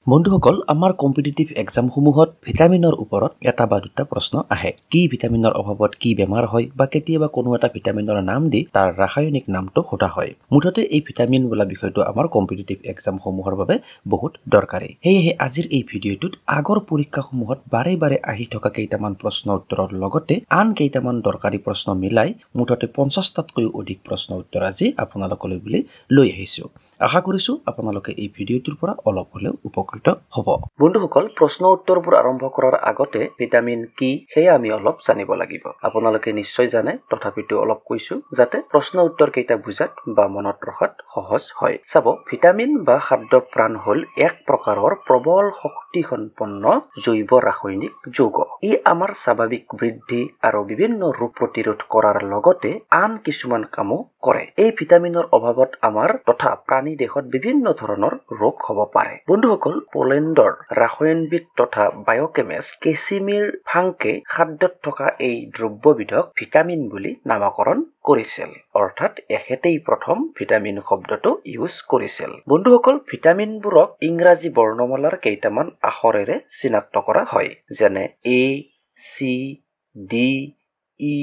বন্ধুসকল আমাৰ কম্পিটিটিভ এক্সামসমূহত ভিটামিনৰ ওপৰত এটা বা দুটা প্ৰশ্ন আহে কি ভিটামিনৰ অভাৱত কি বেমাৰ হয় বা কেতিয়াবা কোনো এটা ভিটামিনৰ নাম দি তাৰ ৰাসায়নিক নামটো সোধা হয় মুঠতে এই ভিটামিন বোলা বিষয়টো আমাৰ কম্পিটিটিভ এক্সামসমূহৰ বাবে বহুত দৰকাৰী সেয়েহে আজিৰ এই ভিডিঅ'টোত আগৰ পৰীক্ষাসমূহত বাৰে বাৰে আহি থকা কেইটামান প্ৰশ্ন উত্তৰৰ লগতে আন কেইটামান দৰকাৰী প্ৰশ্ন মিলাই মুঠতে 50টাতকৈও অধিক প্ৰশ্ন উত্তৰ আজি আপোনালোকলৈ বুলি লৈ আহিছো আশা কৰিছো আপোনালোকে এই ভিডিঅ'টোৰ পৰা অলপ হলেও উপকৃত হ'ব বন্ধুসকল প্ৰশ্ন উত্তৰবোৰ আৰম্ভ কৰাৰ আগতে ভিটামিন কি সেয়া আমি অলপ জানিব লাগিব আপোনালোকে নিশ্চয় জানে তথাপিতো অলপ কৈছো যাতে প্ৰশ্ন উত্তৰ কেইটা বুজাত বা মনত ৰখাত সহজ হয় চাব ভিটামিন বা খাদ্য প্ৰাণ হ'ল এক প্ৰকাৰৰ প্ৰবল শক্তি সম্পন্ন জৈৱ ৰাসায়নিক যৌগ ই আমাৰ স্বাভাৱিক বৃদ্ধি আৰু বিভিন্ন ৰোগ প্ৰতিৰোধ কৰাৰ লগতে আন কিছুমান কামো কৰে এই ভিটামিনৰ অভাৱত আমাৰ তথা প্ৰাণী দেহত বিভিন্ন ধৰণৰ ৰোগ হ'ব পাৰে বন্ধুসকল পোলেণ্ডৰ ৰাসায়নবিদ তথা বায়োকেমিষ্ট কেছিমিৰ ফাংকে খাদ্যত থকা এই দ্ৰব্যবিধক ভিটামিন বুলি নামকৰণ কৰিছিল অৰ্থাৎ এখেতেই প্ৰথম ভিটামিন শব্দটো ইউজ কৰিছিল বন্ধুসকল ভিটামিনবোৰক ইংৰাজী বৰ্ণমালাৰ কেইটামান আখৰেৰে চিনাক্ত কৰা হয় যেনে এ চি ডি ই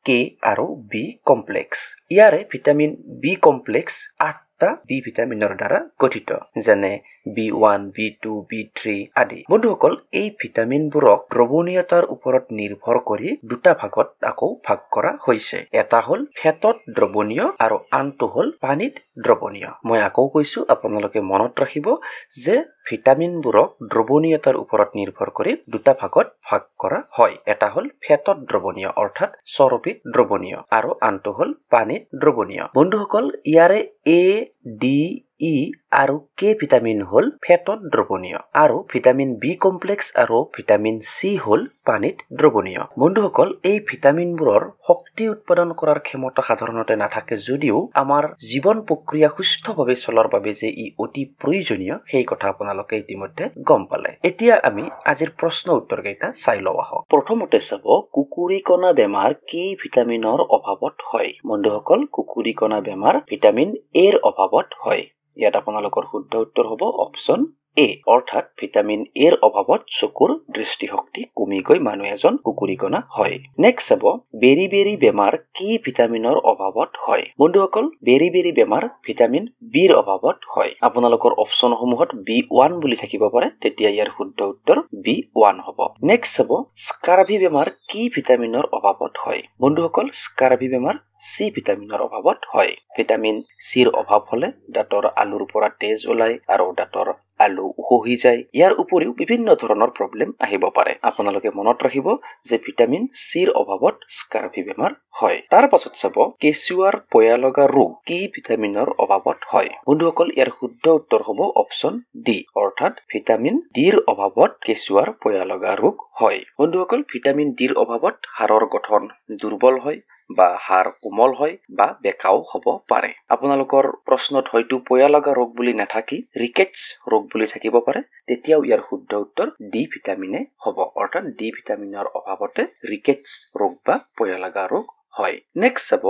কে আৰু বি কমপ্লেক্স ইয়াৰে ভিটামিন বি কমপ্লেক্স 8টা বি ভিটামিনৰ দ্বাৰা গঠিত যেনে B1, B2, B3 আদি বন্ধুসকল এই ভিটামিনবোৰক দ্ৰৱণীয়তাৰ ওপৰত নিৰ্ভৰ কৰি দুটা ভাগত আকৌ ভাগ কৰা হৈছে এটা হ'ল ফেটত দ্ৰৱণীয় আৰু আনটো হ'ল পানীত দ্ৰৱণীয় মই আকৌ কৈছো আপোনালোকে মনত ৰাখিব যে ভিটামিনবোৰক দ্ৰৱণীয়তাৰ ওপৰত নিৰ্ভৰ কৰি দুটা ভাগত ভাগ কৰা হয় এটা হ'ল ফেটত দ্ৰৱণীয় অৰ্থাৎ চৰ্বিত দ্ৰৱণীয় আৰু আনটো হ'ল পানীত দ্ৰৱণীয় বন্ধুসকল ইয়াৰে এ ডি ই আৰু কে ভিটামিন হ'ল ফেটত দ্ৰৱণীয় আৰু ভিটামিন বি কমপ্লেক্স আৰু ভিটামিন চি হ'ল পানীত দ্ৰৱণীয় বন্ধুসকল এই ভিটামিনবোৰৰ শক্তি উৎপাদন কৰাৰ ক্ষমতা সাধাৰণতে নাথাকে যদিও আমাৰ জীৱন প্ৰক্ৰিয়া সুস্থভাৱে চলাৰ বাবে যে ই অতি প্ৰয়োজনীয় সেই কথা আপোনালোকে ইতিমধ্যে গম পালে এতিয়া আমি আজিৰ প্ৰশ্ন উত্তৰ কেইটা চাই লওঁ আহক প্ৰথমতে চাব কুকুৰিকণা বেমাৰ কি ভিটামিনৰ অভাৱত হয় বন্ধুসকল কুকুৰিকণা বেমাৰ ভিটামিন এৰ অভাৱত হয় ইয়াত আপোনালোকৰ শুদ্ধ উত্তৰ হ'ব অপচন এ অৰ্থাৎ ভিটামিন এৰ অভাৱত চকুৰ দৃষ্টিশক্তি কমি গৈ মানুহ এজন কুকুৰিকণা হয় নেক্সট চাব বেৰি বেমাৰ কি ভিটামিনৰ অভাৱত হয় বন্ধুসকল বেৰি বেমাৰ ভিটামিন বিৰ অভাৱত হয় আপোনালোকৰ অপচনসমূহত B1 বুলি থাকিব পাৰে তেতিয়া ইয়াৰ শুদ্ধ উত্তৰ B1 হ'ব নেক্সট চাব স্কাৰ্ভি বেমাৰ কি ভিটামিনৰ অভাৱত হয় বন্ধুসকল স্কাৰ্ভি বেমাৰ চি ভিটামিনৰ অভাৱত হয় ভিটামিন চিৰ অভাৱ হলে দাঁতৰ আলুৰ পৰা তেজ ওলাই আৰু দাঁতৰ আলু উহহি যায় ইয়াৰ উপৰিও বিভিন্ন ধৰণৰ প্ৰব্লেম আহিব পাৰে আপোনালোকে মনত ৰাখিব যে ভিটামিন চিৰ অভাৱত স্কাৰ্ভি বেমাৰ হয় তাৰ পাছত চাব কেঁচুৱাৰ পয়া লগা ৰোগ কি ভিটামিনৰ অভাৱত হয় বন্ধুসকল ইয়াৰ শুদ্ধ উত্তৰ হ'ব অপচন ডি অৰ্থাৎ ভিটামিন ডিৰ অভাৱত কেঁচুৱাৰ পয়া লগা ৰোগ হয় বন্ধুসকল ভিটামিন ডিৰ অভাৱত হাড়ৰ গঠন দুৰ্বল হয় বা হাড় কোমল হয় বা বেকাও হ'ব পাৰে আপোনালোকৰ প্ৰশ্নত হয়তো পয়া লগা ৰোগ বুলি নাথাকি ৰিকেটছ ৰোগ বুলি থাকিব পাৰে তেতিয়াও ইয়াৰ শুদ্ধ উত্তৰ ডি ভিটামিনে হ'ব অৰ্থাৎ ডি ভিটামিনৰ অভাৱতে ৰিকেটছ ৰোগ বা পয়া লগা ৰোগ হয় নেক্সট চাব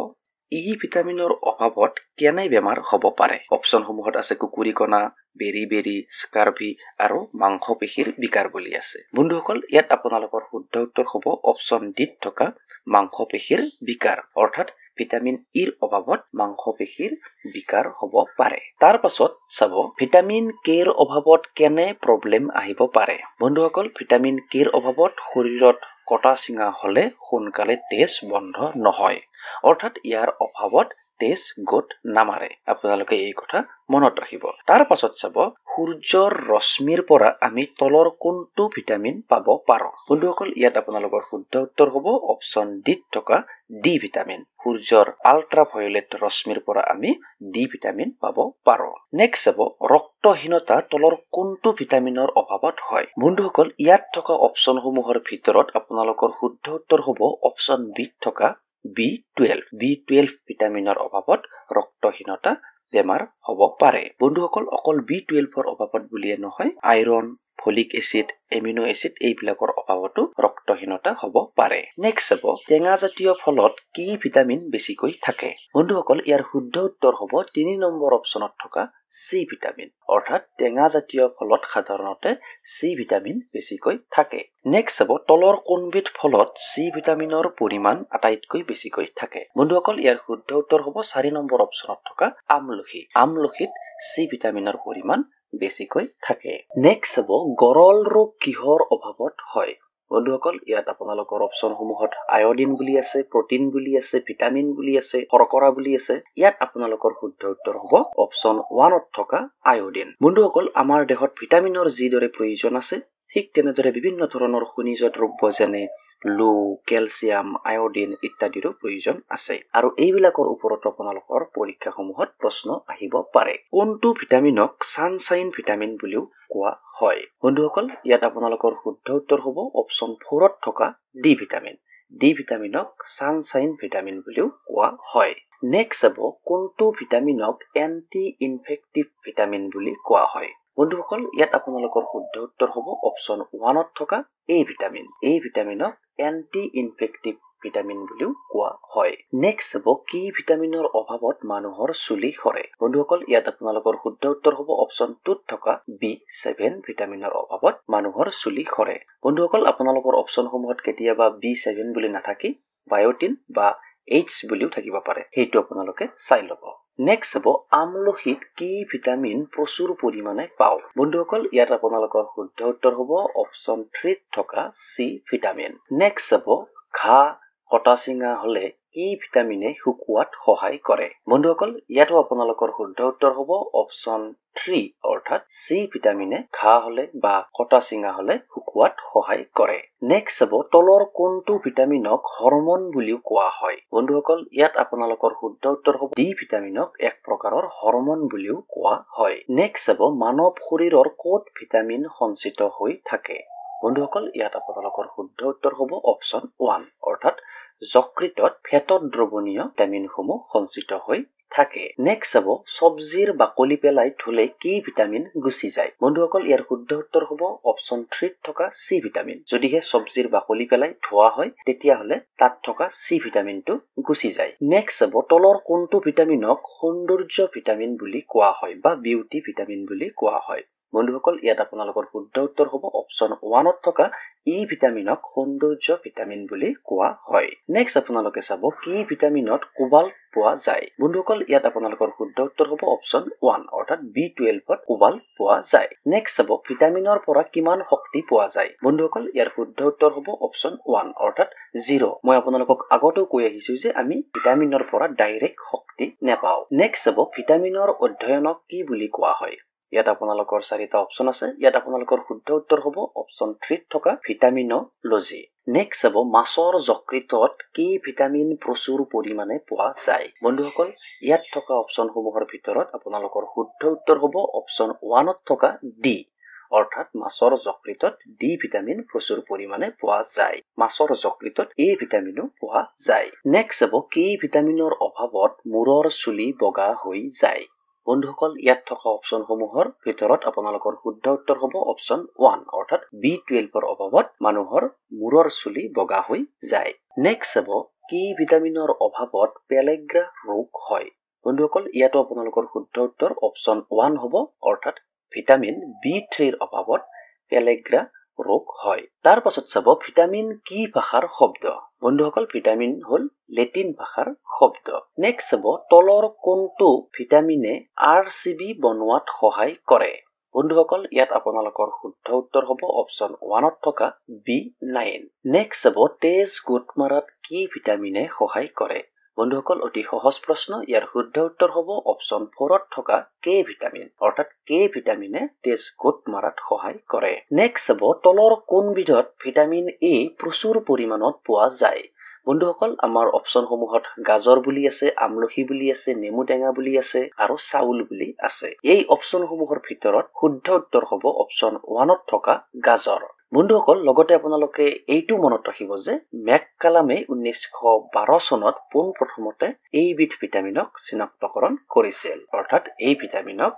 ই ভিটামিনৰ অভাৱত কেনে বেমাৰ হ'ব পাৰে অপচনসমূহত আছে কুকুৰিকণা বেৰি স্কাৰ্ভি আৰু মাংসপেশীৰ বিকাৰ বুলি আছে বন্ধুসকল ইয়াত আপোনালোকৰ শুদ্ধ উত্তৰ হ'ব অপচন ডিত থকা মাংসপেশীৰ বিকাৰ অৰ্থাৎ ভিটামিন ইৰ অভাৱত মাংসপেশীৰ বিকাৰ হ'ব পাৰে তাৰ পাছত চাব ভিটামিন কেৰ অভাৱত কেনে প্ৰব্লেম আহিব পাৰে বন্ধুসকল ভিটামিন কেৰ অভাৱত শৰীৰত কটা চিঙা হলে সোনকালে তেজ বন্ধ নহয় অৰ্থাৎ ইয়াৰ অভাৱত তেজ গোট নামাৰে আপোনালোকে এই কথা মনত ৰাখিব তাৰ পাছত চাব সূৰ্যৰ ৰশ্মিৰ পৰা আমি তলৰ কোনটো ভিটামিন পাব পাৰো বন্ধুসকল ইয়াত আপোনালোকৰ শুদ্ধ উত্তৰ হ'ব অপচন ডিত থকা ডি ভিটামিন সূৰ্যৰ আল্ট্ৰাভায়োলেট ৰশ্মিৰ পৰা আমি ডি ভিটামিন পাব পাৰো নেক্সট চাব ৰক্তহীনতা তলৰ কোনটো ভিটামিনৰ অভাৱত হয় বন্ধুসকল ইয়াত থকা অপচনসমূহৰ ভিতৰত আপোনালোকৰ শুদ্ধ উত্তৰ হ'ব অপচন বিত থকা B12 ভিটামিনৰ অভাৱত ৰক্তহীনতা বেমাৰ হ'ব পাৰে বন্ধুসকল অকল B12ৰ অভাৱত বুলিয়ে নহয় iron folic acid amino acid এইবিলাকৰ অভাৱতো ৰক্তহীনতা হ'ব পাৰে নেক্সট চাব টেঙা জাতীয় ফলত কি ভিটামিন বেছিকৈ থাকে বন্ধুসকল ইয়াৰ শুদ্ধ উত্তৰ হ'ব 3 নম্বৰ অপচনত থকা চি ভিটামিন অৰ্থাৎ টেঙা জাতীয় ফলত সাধাৰণতে চি ভিটামিন বেছিকৈ থাকে নেক্সট হ'ব তলৰ কোনবিধ ফলত চি ভিটামিনৰ পৰিমাণ আটাইতকৈ বেছিকৈ থাকে বন্ধুসকল ইয়াৰ শুদ্ধ উত্তৰ হ'ব 4 নম্বৰ অপচনত থকা আমলখিত চি ভিটামিনৰ পৰিমাণ বেছিকৈ থাকে নেক্সট হ'ব গৰল ৰোগ কিহৰ অভাৱত হয় বন্ধুসকল ইয়াত আপোনালোকৰ অপচনসমূহত আয়োডিন বুলি আছে প্ৰটিন বুলি আছে ভিটামিন বুলি আছে শৰ্কৰা বুলি আছে ইয়াত আপোনালোকৰ শুদ্ধ উত্তৰ হ'ব অপচন 1ত থকা আয়োডিন বন্ধুসকল আমাৰ দেহত ভিটামিনৰ যিদৰে প্ৰয়োজন আছে ঠিক তেনেদৰে বিভিন্ন ধৰণৰ খনিজ দ্ৰব্য যেনে লো কেলছিয়াম আয়োডিন ইত্যাদিৰো প্ৰয়োজন আছে আৰু এইবিলাকৰ ওপৰত আপোনালোকৰ পৰীক্ষাসমূহত প্ৰশ্ন আহিব পাৰে কোনটো ভিটামিনক সানশাইন ভিটামিন বুলিও কোৱা হয় বন্ধুসকল ইয়াত আপোনালোকৰ শুদ্ধ উত্তৰ হ'ব অপচন 4ত থকা ডি ভিটামিনক সানশাইন ভিটামিন বুলিও কোৱা হয় নেক্সট হ'ব কোনটো ভিটামিনক এন্টি ইনফেক্টিভ ভিটামিন বুলি কোৱা হয় বন্ধুসকল ইয়াত আপোনালোকৰ শুদ্ধ উত্তৰ হ'ব অপচন 1ত থকা এ ভিটামিনক এন্টি ইনফেক্টিভ ভিটামিন বুলিও কোৱা হয় নেক্সট হ'ব কি ভিটামিনৰ অভাৱত মানুহৰ চুলি সৰে বন্ধুসকল ইয়াত আপোনালোকৰ শুদ্ধ উত্তৰ হ'ব অপচন 2ত থকা B7 ভিটামিনৰ অভাৱত মানুহৰ চুলি সৰে বন্ধুসকল আপোনালোকৰ অপচনসমূহত কেতিয়াবা B7 বুলি নাথাকি বায়োটিন বা H বুলিও থাকিব পাৰে সেইটো আপোনালোকে চাই ল'ব নেক্সট হ'ব আমলখিত কি ভিটামিন প্ৰচুৰ পৰিমাণে পাও বন্ধুসকল ইয়াত আপোনালোকৰ শুদ্ধ উত্তৰ হ'ব অপচন 3ত থকা চি ভিটামিন নেক্সট হ'ব ঘা কটা চিঙা হলে কি ভিটামিনে শুকুৱাত সহায় কৰে বন্ধুসকল ইয়াতো আপোনালোকৰ শুদ্ধ উত্তৰ হ'ব অপচন 3 অৰ্থাৎ চি ভিটামিনে ঘা হলে বা কটা চিঙা হলে শুকুৱাত সহায় কৰে নেক্সট হ'ব তলৰ কোনটো ভিটামিনক হৰমন বুলিও কোৱা হয় বন্ধুসকল ইয়াত আপোনালোকৰ শুদ্ধ উত্তৰ হ'ব ডি ভিটামিনক এক প্ৰকাৰৰ হৰমন বুলিও কোৱা হয় নেক্সট হ'ব মানৱ শৰীৰৰ কোট ভিটামিন সঞ্চিত হৈ থাকে বন্ধুসকল ইয়াত আপোনালোকৰ শুদ্ধ উত্তৰ হ'ব অপচন 1 অৰ্থাৎ যকৃতত ফেটত দ্ৰৱণীয় ভিটামিনসমূহ সঞ্চিত হৈ থাকে নেক্সট হ'ব সবজিৰ বাকলি পেলাই ধুলে কি ভিটামিন গুচি যায় বন্ধুসকল ইয়াৰ শুদ্ধ উত্তৰ হ'ব অপচন 3ত থকা চি ভিটামিন যদিহে সবজিৰ বাকলি পেলাই ধোৱা হয় তেতিয়াহলে তাত থকা চি ভিটামিনটো গুচি যায় নেক্সট হ'ব তলৰ কোনটো ভিটামিনক সৌন্দৰ্য ভিটামিন বুলি কোৱা হয় বা বিউটি ভিটামিন বুলি কোৱা হয় বন্ধুসকল ইয়াত আপোনালোকৰ শুদ্ধ উত্তৰ হ'ব অপচন 1ত থকা ই ভিটামিনক সৌন্দৰ্য ভিটামিন বুলি কোৱা হয় নেক্সট আপোনালোকে চাব কি ভিটামিনত কোবাল্ট পোৱা যায় বন্ধুসকল ইয়াত আপোনালোকৰ শুদ্ধ উত্তৰ হ'ব অপচন 1 অৰ্থাৎ B12ত কোবাল্ট পোৱা যায় নেক্সট হ'ব ভিটামিনৰ পৰা কিমান শক্তি পোৱা যায় বন্ধুসকল ইয়াৰ শুদ্ধ উত্তৰ হ'ব অপচন 1 অৰ্থাৎ 0 মই আপোনালোকক আগতেও কৈ আহিছো যে আমি ভিটামিনৰ পৰা ডাইৰেক্ট শক্তি নেপাও নেক্সট হ'ব ভিটামিনৰ অধ্যয়নক কি বুলি কোৱা হয় ইয়াত আপোনালোকৰ 4টা অপচন আছে ইয়াত আপোনালোকৰ শুদ্ধ উত্তৰ হ'ব অপচন 3ত থকা ভিটামিনলজি নেক্সট হ'ব মাছৰ যকৃতত কি ভিটামিন প্ৰচুৰ পৰিমাণে পোৱা যায় বন্ধুসকল ইয়াত থকা অপচনসমূহৰ ভিতৰত আপোনালোকৰ শুদ্ধ উত্তৰ হ'ব অপচন 1ত থকা ডি অৰ্থাৎ মাছৰ যকৃতত ডি ভিটামিন প্ৰচুৰ পৰিমাণে পোৱা যায় মাছৰ যকৃতত এ ভিটামিনো পোৱা যায় নেক্সট হ'ব কি ভিটামিনৰ অভাৱত মূৰৰ চুলি বগা হৈ যায় বন্ধুসকল ইয়াত থকা অপচনসমূহৰ ভিতৰত আপোনালোকৰ শুদ্ধ উত্তৰ হ'ব অপচন 1 অৰ্থাৎ B12ৰ অভাৱত মানুহৰ মূৰৰ চুলি বগা হৈ যায় নেক্সট হ'ব কি ভিটামিনৰ অভাৱত পেলেগ্ৰা ৰোগ হয় বন্ধুসকল ইয়াতো আপোনালোকৰ শুদ্ধ উত্তৰ অপচন 1 হ'ব অৰ্থাৎ ভিটামিন B3ৰ অভাৱত পেলেগ্ৰা ৰোগ হয় তাৰ পাছত চাব ভিটামিন কি ভাষাৰ শব্দ বন্ধুসকল ভিটামিন হল লেটিন ভাষাৰ শব্দ নেক্সট হ'ব তলৰ কোনটো ভিটামিনে RCB বনোৱাত সহায় কৰে বন্ধুসকল ইয়াত আপোনালোকৰ শুদ্ধ উত্তৰ হ'ব অপচন 1ত থকা B9 নেক্সট হ'ব তেজ গোট মাৰাত কি ভিটামিনে সহায় কৰে বন্ধুসকল অতি সহজ প্ৰশ্ন ইয়াৰ শুদ্ধ উত্তৰ হ'ব অপচন 4ত থকা কে ভিটামিন অৰ্থাৎ কে ভিটামিনে তেজ গোট মাৰাত সহায় কৰে নেক্সট হ'ব তলৰ কোনবিধত ভিটামিন এ প্ৰচুৰ পৰিমাণত পোৱা যায় বন্ধুসকল আমাৰ অপচনসমূহত গাজৰ বুলি আছে আমলখি বুলি আছে নেমু টেঙা বুলি আছে আৰু চাউল বুলি আছে এই অপচনসমূহৰ ভিতৰত শুদ্ধ উত্তৰ হ'ব অপচন 1ত থকা গাজৰ বন্ধুসকল লগতে আপোনালোকে এইটো মনত ৰাখিব যে মেককালামে 1912 চনত পোনপ্ৰথমতে এইবিধ ভিটামিনক চিনাক্তকৰণ কৰিছিল অৰ্থাৎ এই ভিটামিনক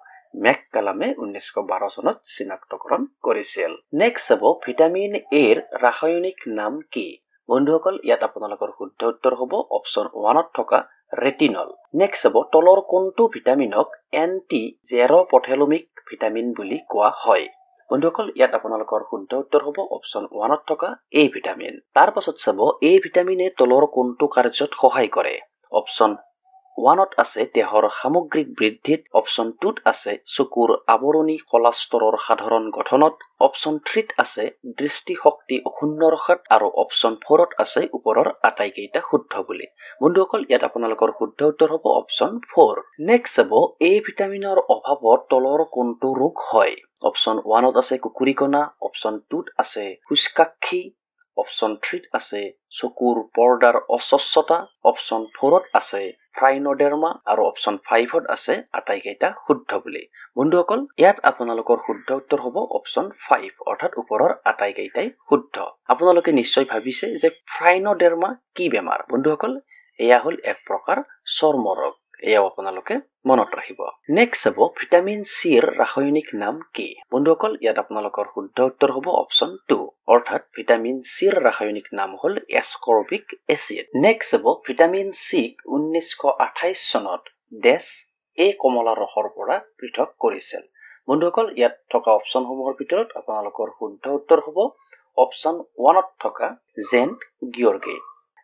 মেককালামে 1912 চনত চিনাক্তকৰণ কৰিছিল নেক্সট হ'ব ভিটামিন এৰ ৰাসায়নিক নাম কি বন্ধুসকল ইয়াত আপোনালোকৰ শুদ্ধ উত্তৰ হ'ব অপচন 1ত থকা ৰেটিনল নেক্সট হ'ব তলৰ কোনটো ভিটামিনক এন্টি জেৰপথেলমিক ভিটামিন বুলি কোৱা হয় বন্ধুসকল ইয়াত আপোনালোকৰ শুদ্ধ উত্তৰ হ'ব অপচন 1ত থকা এ ভিটামিন তাৰ পাছত চাব এ ভিটামিনে তলৰ কোনটো কাৰ্যত সহায় কৰে অপচন 1ত আছে দেহৰ সামগ্ৰিক বৃদ্ধিত অপচন 2ত আছে চকুৰ আৱৰণী কলাস্তৰৰ সাধাৰণ গঠনত অপচন 3ত আছে দৃষ্টিশক্তি অক্ষুণ্ণ ৰখাত আৰু অপচন 4ত আছে ওপৰৰ আটাইকেইটা শুদ্ধ বুলি বন্ধুসকল ইয়াত আপোনালোকৰ শুদ্ধ উত্তৰ হ'ব অপচন 4 নেক্সট হ'ব এ ভিটামিনৰ অভাৱত তলৰ কোনটো ৰোগ হয় অপচন 1ত আছে কুকুৰিকণা অপচন 2ত আছে খুচকাক্ষী অপচন 3ত আছে চকুৰ পৰ্দাৰ অস্বচ্ছতা অপচন 4ত আছে ট্ৰাইনোডাৰ্মা আৰু অপচন 5ত আছে আটাইকেইটা শুদ্ধ বুলি বন্ধুসকল ইয়াত আপোনালোকৰ শুদ্ধ উত্তৰ হ'ব অপচন 5 অৰ্থাৎ ওপৰৰ আটাইকেইটাই শুদ্ধ আপোনালোকে নিশ্চয় ভাবিছে যে ট্ৰাইনোডাৰ্মা কি বেমাৰ বন্ধুসকল এয়া হ'ল এক প্ৰকাৰ চৰ্ম ৰোগ এয়াও আপোনালোকে মনত ৰাখিব নেক্সট হ'ব ভিটামিন চিৰ ৰাসায়নিক নাম কি বন্ধুসকল ইয়াত আপোনালোকৰ শুদ্ধ উত্তৰ হ'ব অপচন 2 অৰ্থাৎ ভিটামিন চিৰ ৰাসায়নিক নাম হ'ল এসকৰ্বিক এচিড নেক্সট হ'ব ভিটামিন চিক 1928 চনত ডেছ এ কমলা ৰসৰ পৰা পৃথক কৰিছিল বন্ধুসকল ইয়াত থকা অপচনসমূহৰ ভিতৰত আপোনালোকৰ শুদ্ধ উত্তৰ হ'ব অপচন 1ত থকা জেন্ট গিয়ৰ্গে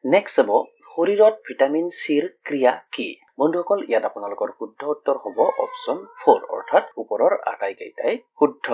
নেক্সট হ'ব শৰীৰত ভিটামিন চিৰ ক্ৰিয়া কি বন্ধুসকল ইয়াত আপোনালোকৰ শুদ্ধ উত্তৰ হ'ব অপচন 4 অৰ্থাৎ ওপৰৰ আটাইকেইটাই শুদ্ধ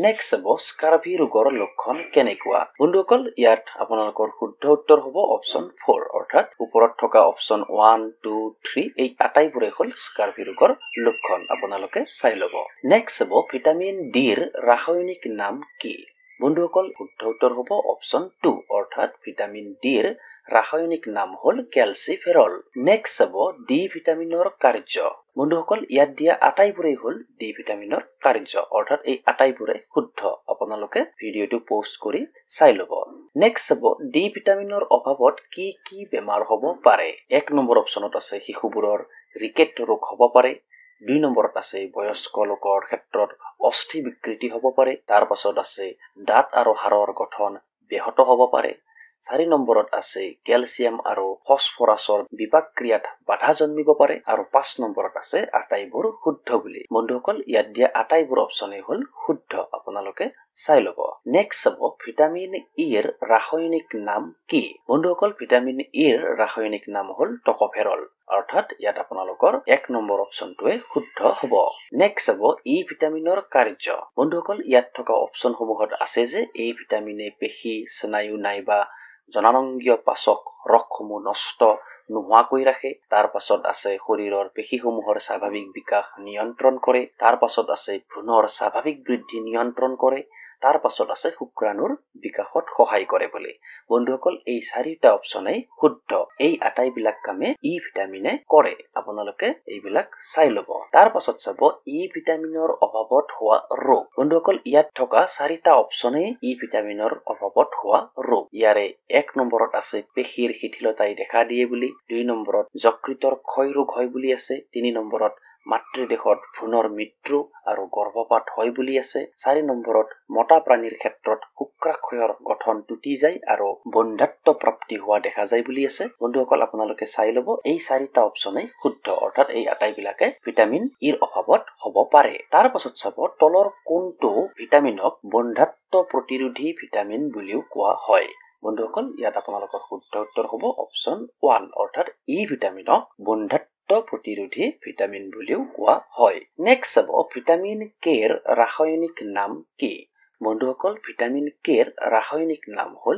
নেক্সট হ'ব স্কাৰ্ভি ৰোগৰ লক্ষণ কেনেকুৱা বন্ধুসকল ইয়াত আপোনালোকৰ শুদ্ধ উত্তৰ হ'ব অপচন 4 অৰ্থাৎ ওপৰত থকা অপচন 1 2 3 এই আটাইবোৰে হ'ল স্কাৰ্ভি ৰোগৰ লক্ষণ আপোনালোকে চাই ল'ব নেক্সট হ'ব ভিটামিন ডিৰ ৰাসায়নিক নাম কি বন্ধুসকল শুদ্ধ উত্তৰ হ'ব অপচন 2 অৰ্থাৎ ভিটামিন ডিৰ ৰাসায়নিক নাম হ'ল ক্যালচিফেৰল নেক্সট হ'ব ডি ভিটামিনৰ কাৰ্য বন্ধুসকল ইয়াত দিয়া আটাইবোৰে হ'ল ডি ভিটামিনৰ কাৰ্য অৰ্থাৎ এই আটাইবোৰে শুদ্ধ আপোনালোকে ভিডিঅটো পোষ্ট কৰি চাই ল'ব নেক্সট হ'ব ডি ভিটামিনৰ অভাৱত কি কি বেমাৰ হ'ব পাৰে 1 নম্বৰ অপচনত আছে শিশুবোৰৰ ৰিকেট ৰোগ হ'ব পাৰে 2 নম্বৰত আছে বয়স্ক লোকৰ ক্ষেত্ৰত অস্থি বিকৃতি হ'ব পাৰে তাৰ পাছত আছে দাঁত আৰু হাড়ৰ গঠন ব্যাহত হ'ব পাৰে 4 নম্বৰত আছে ক্যালচিয়াম আৰু ফসফৰাছৰ বিপাক ক্ৰিয়াত বাধা জন্মিব পাৰে আৰু 5 নম্বৰত আছে আটাইবোৰ শুদ্ধ বুলি বন্ধুসকল ইয়াত দিয়া আটাইবোৰ অপচনে হ'ল শুদ্ধ আপোনালোকে চাই ল'ব নেক্সট হ'ব ভিটামিন ইৰ ৰাসায়নিক নাম কি বন্ধুসকল ভিটামিন ইৰ ৰাসায়নিক নাম হ'ল টকোফেৰল অৰ্থাৎ ইয়াত আপোনালোকৰ 1 নম্বৰ অপচনটোৱে শুদ্ধ হ'ব নেক্সট হ'ব ই ভিটামিনৰ কাৰ্য বন্ধুসকল ইয়াত থকা অপচনসমূহত আছে যে এই ভিটামিনে পেশী স্নায়ু নাইবা জনানংগীয় পাচক ৰসসমূহ নষ্ট নোহোৱা কৰি ৰাখে তাৰ পাছত আছে শৰীৰৰ পেশীসমূহৰ স্বাভাৱিক বিকাশ নিয়ন্ত্ৰণ কৰে তাৰ পাছত আছে ভ্ৰূণৰ স্বাভাৱিক বৃদ্ধি নিয়ন্ত্ৰণ কৰে তাৰ পাছত আছে শুক্ৰাণুৰ বিকাশত সহায় কৰে বুলি বন্ধুসকল এই 4টা অপচনে শুদ্ধ এই আটাইবিলাক কামে ই ভিটামিনে কৰে আপোনালোকে এইবিলাক চাই ল'ব তাৰ পাছত চাব ই ভিটামিনৰ অভাৱত হোৱা ৰোগ বন্ধুসকল ইয়াত থকা 4টা অপচনে ই ভিটামিনৰ অভাৱত হোৱা ৰোগ ইয়াৰে 1 নম্বৰত আছে পেশীৰ শিথিলতাই দেখা দিয়ে বুলি 2 নম্বৰত যকৃতৰ ক্ষয় ৰোগ হয় বুলি আছে 3 নম্বৰত মাতৃদেহত ভ্ৰূণৰ মৃত্যু আৰু গৰ্ভপাত হয় বুলি আছে 4 নম্বৰত মতা প্ৰাণীৰ ক্ষেত্ৰত শুক্ৰাশয়ৰ গঠন টুটি যায় আৰু বন্ধ্যাত্ব প্ৰাপ্তি হোৱা দেখা যায় বুলি আছে বন্ধুসকল আপোনালোকে চাই ল'ব এই 4টা অপচনে শুদ্ধ অৰ্থাৎ এই আটাইবিলাকে ভিটামিন ইৰ অভাৱত হ'ব পাৰে তাৰ পাছত চাব তলৰ কোনটো ভিটামিনক বন্ধ্যাত্ব প্ৰতিৰোধী ভিটামিন বুলিও কোৱা হয় বন্ধুসকল ইয়াত আপোনালোকৰ শুদ্ধ উত্তৰ হ'ব অপচন 1 অৰ্থাৎ ই ভিটামিনক বন্ধ্যাত্ব প্ৰতিৰোধী ভিটামিন বুলিও কোৱা হয় নেক্সট হ'ব ভিটামিন কেৰ ৰাসায়নিক নাম কি বন্ধুসকল ভিটামিন কেৰ ৰাসায়নিক নাম হ'ল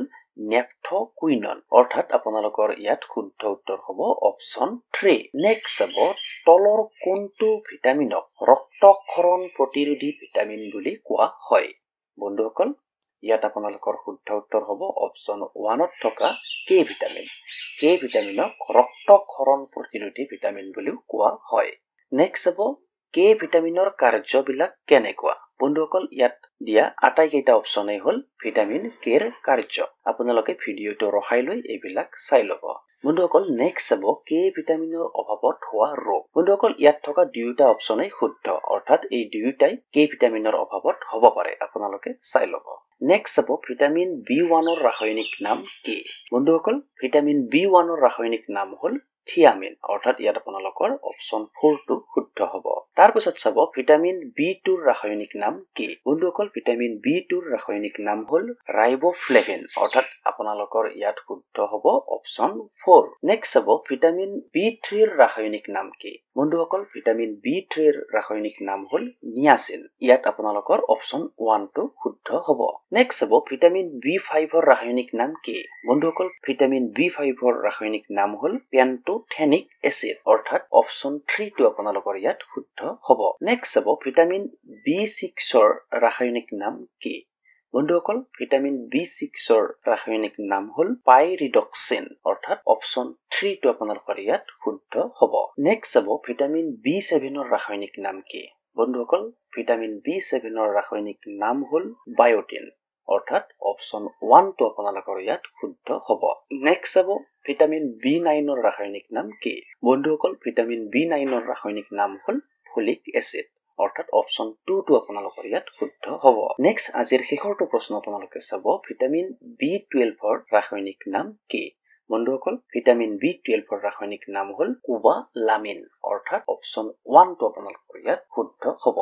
নেফথকুইনন অৰ্থাৎ আপোনালোকৰ ইয়াত শুদ্ধ উত্তৰ হ'ব অপচন 3 নেক্সট হ'ব তলৰ কোনটো ভিটামিনক ৰক্তক্ষৰণ প্ৰতিৰোধী ভিটামিন বুলি কোৱা হয় বন্ধুসকল ইয়াত আপোনালোকৰ শুদ্ধ উত্তৰ হ'ব অপচন 1ত থকা কে ভিটামিনক ৰক্তক্ষৰণ প্ৰতিৰোধী ভিটামিন বুলিও কোৱা হয় নেক্সট হ'ব কে ভিটামিনৰ কাৰ্যবিলাক কেনেকুৱা বন্ধুসকল ইয়াত দিয়া আটাইকেইটা অপচনে হ'ল ভিটামিন কেৰ কাৰ্য আপোনালোকে ভিডিঅটো ৰখাই লৈ এইবিলাক চাই ল'ব বন্ধুসকল নেক্সট হ'ব কে ভিটামিনৰ অভাৱত হোৱা ৰোগ বন্ধুসকল ইয়াত থকা দুয়োটা অপচনে শুদ্ধ অৰ্থাৎ এই দুয়োটাই কে ভিটামিনৰ অভাৱত হ'ব পাৰে আপোনালোকে চাই ল'ব নেক্সট হ'ব ভিটামিন B1 ৰ ৰাসায়নিক নাম কি বন্ধুসকল ভিটামিন B1 ৰ ৰাসায়নিক নাম হ'ল থিয়ামিন অৰ্থাৎ ইয়াত আপোনালোকৰ অপচন 4 টো শুদ্ধ হ'ব তাৰ পিছত চাব ভিটামিন B2 ৰ ৰাসায়নিক নাম কি বন্ধুসকল ভিটামিন B2 ৰ ৰাসায়নিক নাম হ'ল ৰাইবোফ্লেভিন অৰ্থাৎ আপোনালোকৰ ইয়াত শুদ্ধ হ'ব অপচন 4 নেক্সট চাব ভিটামিন B3 ৰ ৰাসায়নিক নাম কি বন্ধুসকল ভিটামিন B3 ৰ ৰাসায়নিক নাম হ'ল নিয়াচিন ইয়াত আপোনালোকৰ অপচন 1 টো শুদ্ধ হ'ব নেক্সট চাব ভিটামিন B5 ৰ ৰাসায়নিক নাম কি বন্ধুসকল ভিটামিন B5 ৰ ৰাসায়নিক নাম হ'ল পেন্টোথেনিক এসিড অৰ্থাৎ অপচন 3 টো আপোনালোকৰ ইয়াত শুদ্ধ হ'ব নেক্সট চাব ভিটামিন B6 ৰ ৰাসায়নিক নাম কি বন্ধুসকল ভিটামিন B6 ৰ ৰাসায়নিক নাম হ'ল পাইৰিডক্সিন অৰ্থাৎ অপচন 3 টো আপোনালোকৰ ইয়াত শুদ্ধ হ'ব নেক্সট চাব ভিটামিন B7 ৰ ৰাসায়নিক নাম কি বন্ধুসকল ভিটামিন B7 ৰ ৰাসায়নিক নাম হ'ল বায়োটিন অৰ্থাৎ অপচন 1 টো আপোনালোকৰ ইয়াত শুদ্ধ হ'ব নেক্সট চাব ভিটামিন B9 ৰ ৰাসায়নিক নাম কি বন্ধুসকল ভিটামিন B9 ৰ ৰাসায়নিক নাম হ'ল ফলিক এসিড অৰ্থাৎ অপচন 2 টো আপোনালোকৰ ইয়াত শুদ্ধ হ'ব নেক্সট আজিৰ শেষৰটো প্ৰশ্ন আপোনালোকে চাব ভিটামিন B12 ৰ ৰাসায়নিক নাম কি বন্ধুসকল ভিটামিন B12 ৰ ৰাসায়নিক নাম হ'ল কোবালামিন অৰ্থাৎ অপচন 1 টো আপোনালোকৰ ইয়াত শুদ্ধ হ'ব